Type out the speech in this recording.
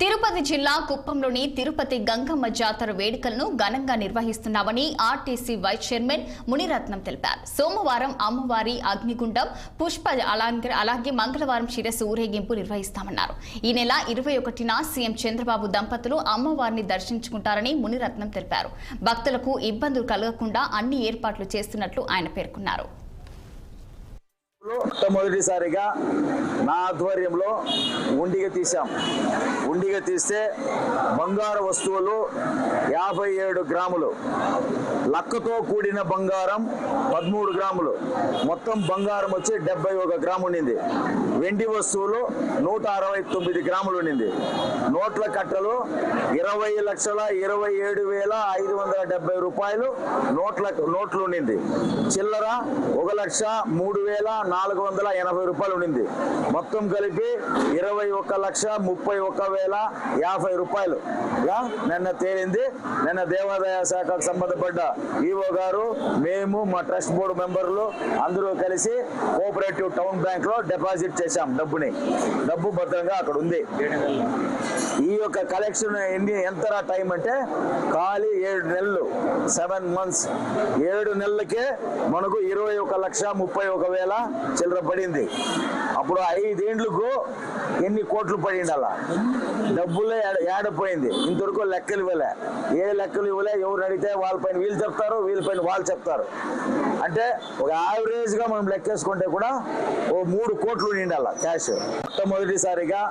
తిరుపతి జిల్లా కుప్పంలోని తిరుపతి గంగమ్మ జాతర వేడుకలను ఘనంగా నిర్వహిస్తున్నామని ఆర్టీసీ వైస్ చైర్మన్ మునిరత్నం తెలిపారు. సోమవారం అమ్మవారి అగ్నిగుండం పుష్ప అలాగే మంగళవారం శిరస్సు ఊరేగింపు నిర్వహిస్తామన్నారు. ఈ నెల 21న సీఎం చంద్రబాబు దంపతులు అమ్మవారిని దర్శించుకుంటారని మునిరత్నం తెలిపారు. భక్తులకు ఇబ్బందులు కలగకుండా అన్ని ఏర్పాట్లు చేస్తున్నట్లు ఆయన పేర్కొన్నారు. మొట్టమొదటిసారిగా నా ఆధ్వర్యంలో ఉండిగ తీసాం. ఉండిగ తీస్తే బంగారు వస్తువులు 57 గ్రాములు, లక్కతో కూడిన బంగారం 13 గ్రాములు, మొత్తం బంగారం వచ్చి 71 గ్రాము ఉండింది. వెండి వస్తువులు 169 గ్రాములు ఉండింది. నోట్ల కట్టలు 20,27,570 రూపాయలు నోట్లు ఉండింది. చిల్లర 1,03,480 రూపాయలు ఉండింది. మొత్తం కలిపి 21,31,050 రూపాయలు నిన్న తేలింది. నిన్న దేవాదాయ శాఖకు సంబంధపడ్డ ఈఓ గారు, మేము, మా ట్రస్ట్ బోర్డు మెంబర్లు అందరూ కలిసి కోఆపరేటివ్ టౌన్ బ్యాంక్ లో డిపాజిట్ చేశాం. డబ్బు భద్రంగా అక్కడ ఉంది. ఈ యొక్క కలెక్షన్ ఎంత టైం అంటే ఖాళీ 7 నెలలు, 7 మంత్స్. 7 నెలలకే మనకు 21,31,000 చిల్లర పడింది. అప్పుడు 5 ఏండ్లకు ఎన్ని కోట్లు పడింది. అలా డబ్బులే ఏడపోయింది. ఇంతవరకు లెక్కలు ఇవ్వలే. ఏ లెక్కలు ఇవ్వలే. ఎవరు అడిగితే వాళ్ళ పైన వీళ్ళు చెప్తారు, వీళ్ళ పైన వాళ్ళు చెప్తారు. అంటే ఒక యావరేజ్ గా మనం లెక్కేసుకుంటే కూడా 3 కోట్లు నిండాల క్యాష్. మొట్టమొదటిసారిగా